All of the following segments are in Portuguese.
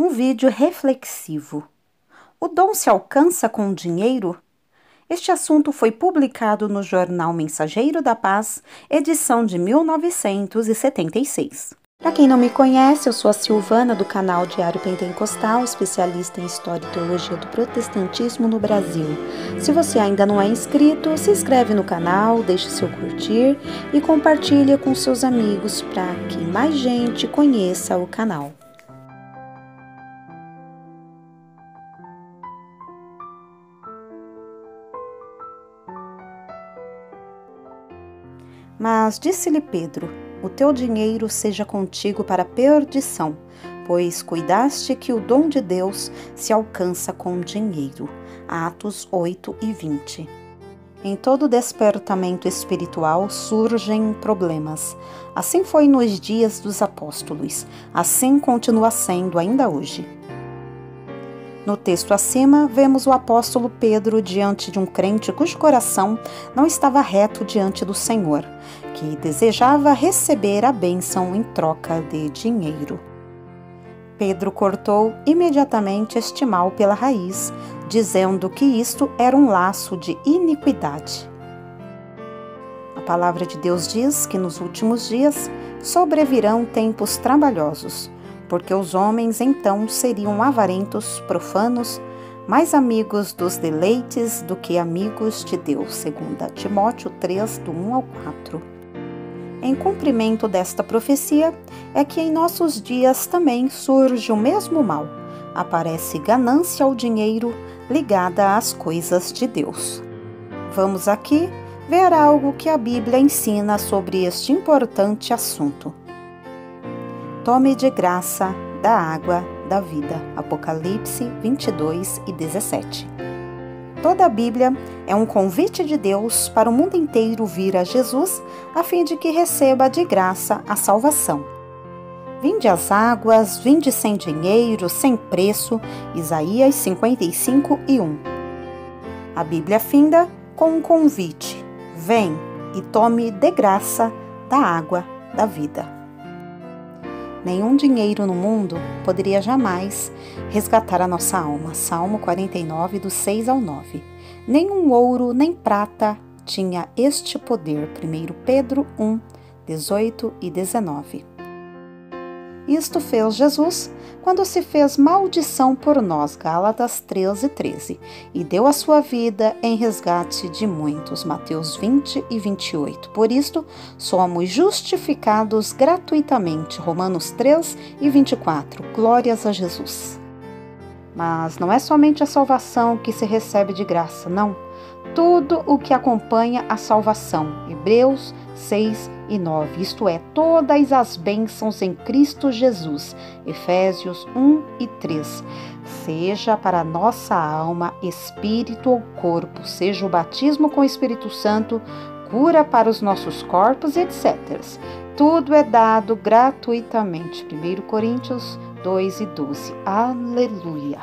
Um vídeo reflexivo. O dom se alcança com dinheiro? Este assunto foi publicado no jornal Mensageiro da Paz, edição de 1976. Para quem não me conhece, eu sou a Silvana do canal Diário Pentecostal, especialista em História e Teologia do Protestantismo no Brasil. Se você ainda não é inscrito, se inscreve no canal, deixe seu curtir e compartilhe com seus amigos para que mais gente conheça o canal. Mas disse-lhe Pedro: o teu dinheiro seja contigo para a perdição, pois cuidaste que o dom de Deus se alcança com dinheiro. Atos 8:20. Em todo despertamento espiritual surgem problemas. Assim foi nos dias dos apóstolos, assim continua sendo ainda hoje. No texto acima, vemos o apóstolo Pedro diante de um crente cujo coração não estava reto diante do Senhor, que desejava receber a bênção em troca de dinheiro. Pedro cortou imediatamente este mal pela raiz, dizendo que isto era um laço de iniquidade. A palavra de Deus diz que nos últimos dias sobrevirão tempos trabalhosos, porque os homens então seriam avarentos, profanos, mais amigos dos deleites do que amigos de Deus, segundo Timóteo 3, do 1 ao 4. Em cumprimento desta profecia, é que em nossos dias também surge o mesmo mal. Aparece ganância ao dinheiro ligada às coisas de Deus. Vamos aqui ver algo que a Bíblia ensina sobre este importante assunto. Tome de graça da água da vida. Apocalipse 22:17. Toda a Bíblia é um convite de Deus para o mundo inteiro vir a Jesus, a fim de que receba de graça a salvação. Vinde às águas, vinde sem dinheiro, sem preço. Isaías 55:1. A Bíblia finda com um convite: vem e tome de graça da água da vida. Nenhum dinheiro no mundo poderia jamais resgatar a nossa alma. Salmo 49, do 6 ao 9. Nenhum ouro nem prata tinha este poder. 1 Pedro 1, 18 e 19. Isto fez Jesus quando se fez maldição por nós, Gálatas 13:13, e deu a sua vida em resgate de muitos, Mateus 20:28. Por isto, somos justificados gratuitamente, Romanos 3:24. Glórias a Jesus. Mas não é somente a salvação que se recebe de graça, não. Tudo o que acompanha a salvação, Hebreus 6:9, isto é, todas as bênçãos em Cristo Jesus, Efésios 1:3, seja para a nossa alma, espírito ou corpo, seja o batismo com o Espírito Santo, cura para os nossos corpos, etc. Tudo é dado gratuitamente. 1 Coríntios 2:12. Aleluia!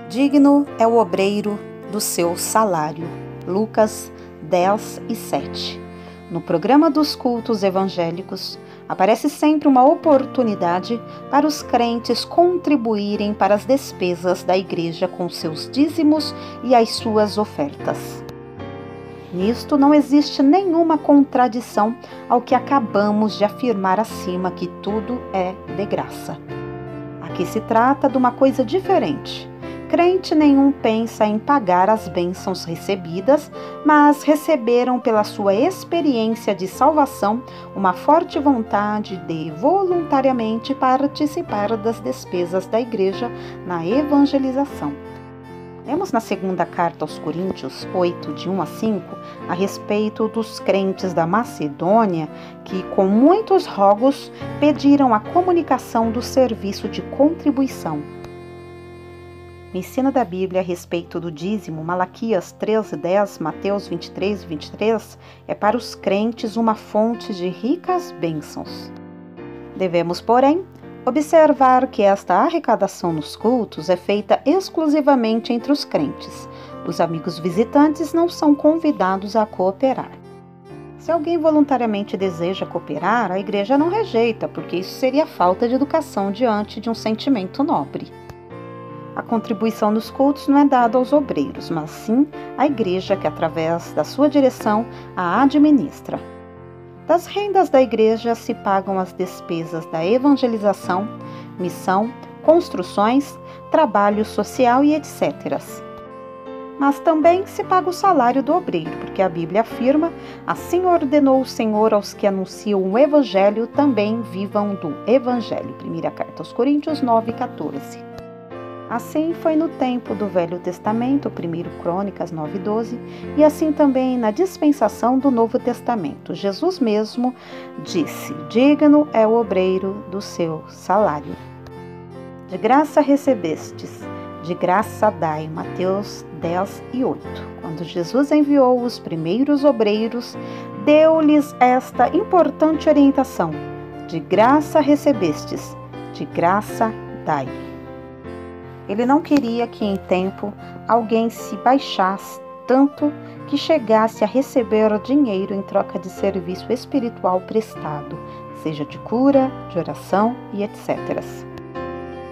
Digno é o obreiro do seu salário. Lucas 10:7. No programa dos cultos evangélicos, aparece sempre uma oportunidade para os crentes contribuírem para as despesas da igreja com seus dízimos e as suas ofertas. Nisto não existe nenhuma contradição ao que acabamos de afirmar acima, que tudo é de graça. Aqui se trata de uma coisa diferente. Crente nenhum pensa em pagar as bênçãos recebidas, mas receberam pela sua experiência de salvação uma forte vontade de voluntariamente participar das despesas da igreja na evangelização. Lemos na segunda carta aos Coríntios 8, de 1 a 5, a respeito dos crentes da Macedônia que, com muitos rogos, pediram a comunicação do serviço de contribuição. No ensino da Bíblia a respeito do dízimo, Malaquias 13:10, Mateus 23:23, é para os crentes uma fonte de ricas bênçãos. Devemos, porém, observar que esta arrecadação nos cultos é feita exclusivamente entre os crentes. Os amigos visitantes não são convidados a cooperar. Se alguém voluntariamente deseja cooperar, a igreja não rejeita, porque isso seria falta de educação diante de um sentimento nobre. A contribuição dos cultos não é dada aos obreiros, mas sim à igreja que, através da sua direção, a administra. Das rendas da igreja se pagam as despesas da evangelização, missão, construções, trabalho social e etc. Mas também se paga o salário do obreiro, porque a Bíblia afirma: assim ordenou o Senhor aos que anunciam o Evangelho, também vivam do Evangelho. Primeira carta aos Coríntios 9:14. Assim foi no tempo do Velho Testamento, 1 Crônicas 9:12, e assim também na dispensação do Novo Testamento. Jesus mesmo disse: digno é o obreiro do seu salário. De graça recebestes, de graça dai. Mateus 10:8. Quando Jesus enviou os primeiros obreiros, deu-lhes esta importante orientação: de graça recebestes, de graça dai. Ele não queria que em tempo alguém se baixasse tanto que chegasse a receber dinheiro em troca de serviço espiritual prestado, seja de cura, de oração e etc.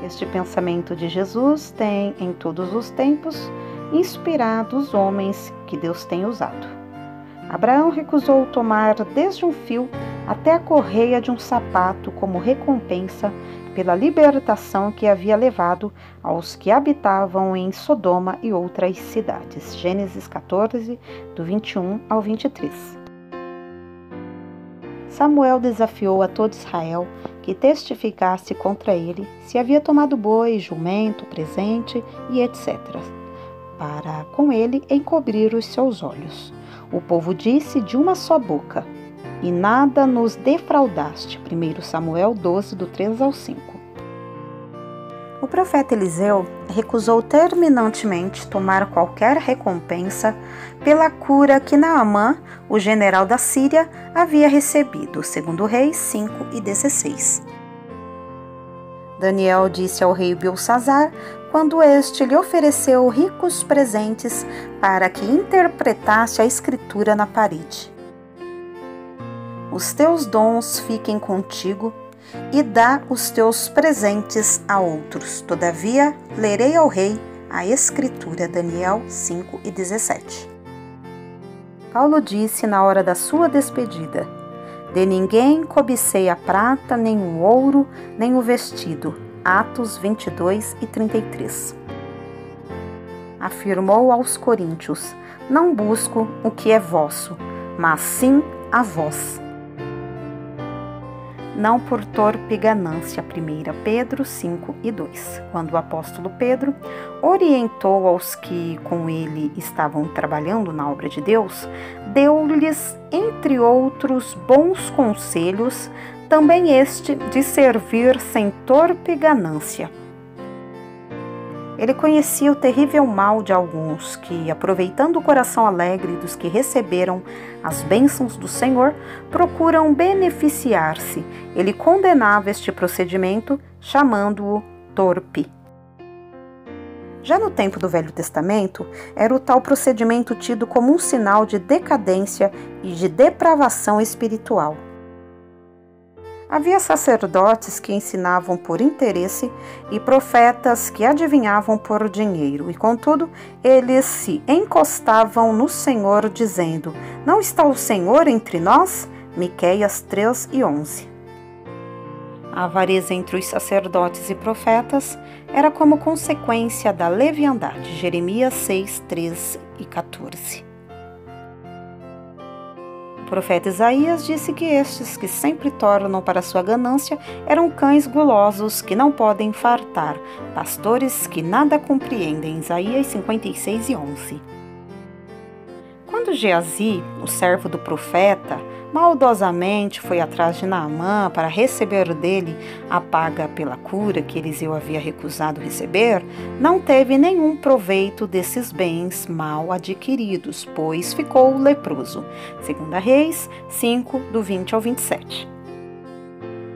Este pensamento de Jesus tem, em todos os tempos, inspirado os homens que Deus tem usado. Abraão recusou tomar desde um fio até a correia de um sapato como recompensa pela libertação que havia levado aos que habitavam em Sodoma e outras cidades. Gênesis 14, do 21 ao 23. Samuel desafiou a todo Israel que testificasse contra ele se havia tomado boi, jumento, presente e etc., para com ele encobrir os seus olhos. O povo disse de uma só boca: e nada nos defraudaste. 1 Samuel 12, do 3 ao 5. O profeta Eliseu recusou terminantemente tomar qualquer recompensa pela cura que Naamã, o general da Síria, havia recebido, segundo Reis 5:16. Daniel disse ao rei Belsazar, quando este lhe ofereceu ricos presentes para que interpretasse a escritura na parede: os teus dons fiquem contigo e dá os teus presentes a outros. Todavia, lerei ao rei a escritura. Daniel 5:17. Paulo disse na hora da sua despedida: de ninguém cobicei a prata, nem o ouro, nem o vestido. Atos 22:33. Afirmou aos coríntios: não busco o que é vosso, mas sim a vós. Não por torpe ganância. 1 Pedro 5:2. Quando o apóstolo Pedro orientou aos que com ele estavam trabalhando na obra de Deus, deu-lhes, entre outros bons conselhos, também este de servir sem torpe ganância. Ele conhecia o terrível mal de alguns que, aproveitando o coração alegre dos que receberam as bênçãos do Senhor, procuram beneficiar-se. Ele condenava este procedimento, chamando-o torpe. Já no tempo do Velho Testamento, era o tal procedimento tido como um sinal de decadência e de depravação espiritual. Havia sacerdotes que ensinavam por interesse e profetas que adivinhavam por dinheiro, e contudo, eles se encostavam no Senhor, dizendo: não está o Senhor entre nós? Miqueias 3:11. A avareza entre os sacerdotes e profetas era como consequência da leviandade. Jeremias 6:13 e 14. O profeta Isaías disse que estes que sempre tornam para sua ganância eram cães gulosos que não podem fartar, pastores que nada compreendem. Isaías 56:11. Quando Geazi, o servo do profeta, maldosamente foi atrás de Naamã para receber dele a paga pela cura que Eliseu havia recusado receber, não teve nenhum proveito desses bens mal adquiridos, pois ficou leproso. 2 Reis 5, do 20 ao 27.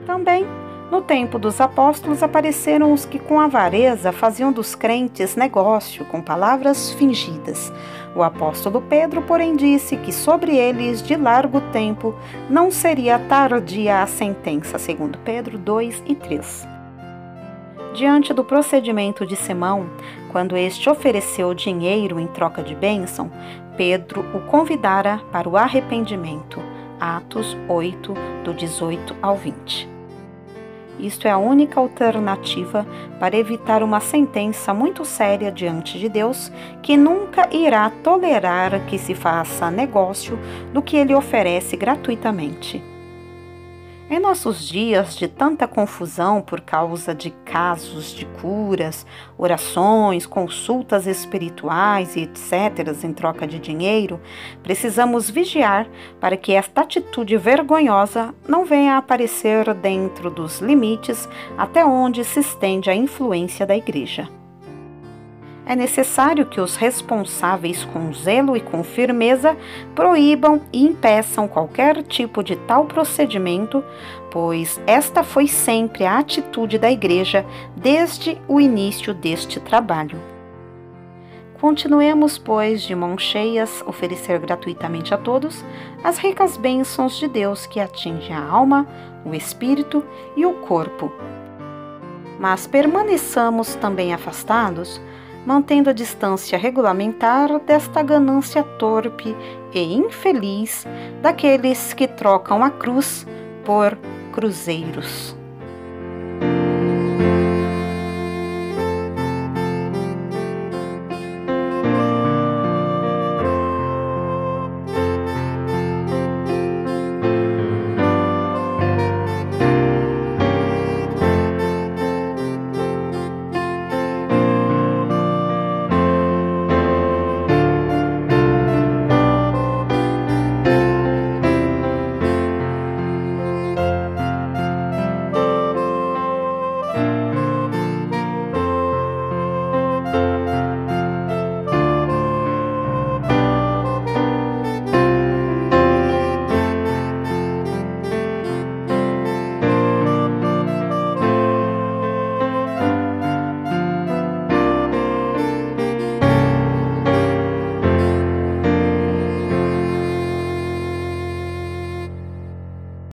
Também No tempo dos apóstolos apareceram os que com avareza faziam dos crentes negócio com palavras fingidas. O apóstolo Pedro, porém, disse que sobre eles de largo tempo não seria tardia a sentença, segundo Pedro 2 e 3. Diante do procedimento de Simão, quando este ofereceu dinheiro em troca de bênção, Pedro o convidara para o arrependimento. Atos 8, do 18 ao 20. Isto é a única alternativa para evitar uma sentença muito séria diante de Deus, que nunca irá tolerar que se faça negócio do que Ele oferece gratuitamente. Em nossos dias de tanta confusão por causa de casos de curas, orações, consultas espirituais e etc. em troca de dinheiro, precisamos vigiar para que esta atitude vergonhosa não venha a aparecer dentro dos limites até onde se estende a influência da Igreja. É necessário que os responsáveis, com zelo e com firmeza, proíbam e impeçam qualquer tipo de tal procedimento, pois esta foi sempre a atitude da Igreja desde o início deste trabalho. Continuemos, pois, de mãos cheias, oferecer gratuitamente a todos as ricas bênçãos de Deus que atingem a alma, o espírito e o corpo. Mas permaneçamos também afastados, mantendo a distância regulamentar desta ganância torpe e infeliz daqueles que trocam a cruz por cruzeiros.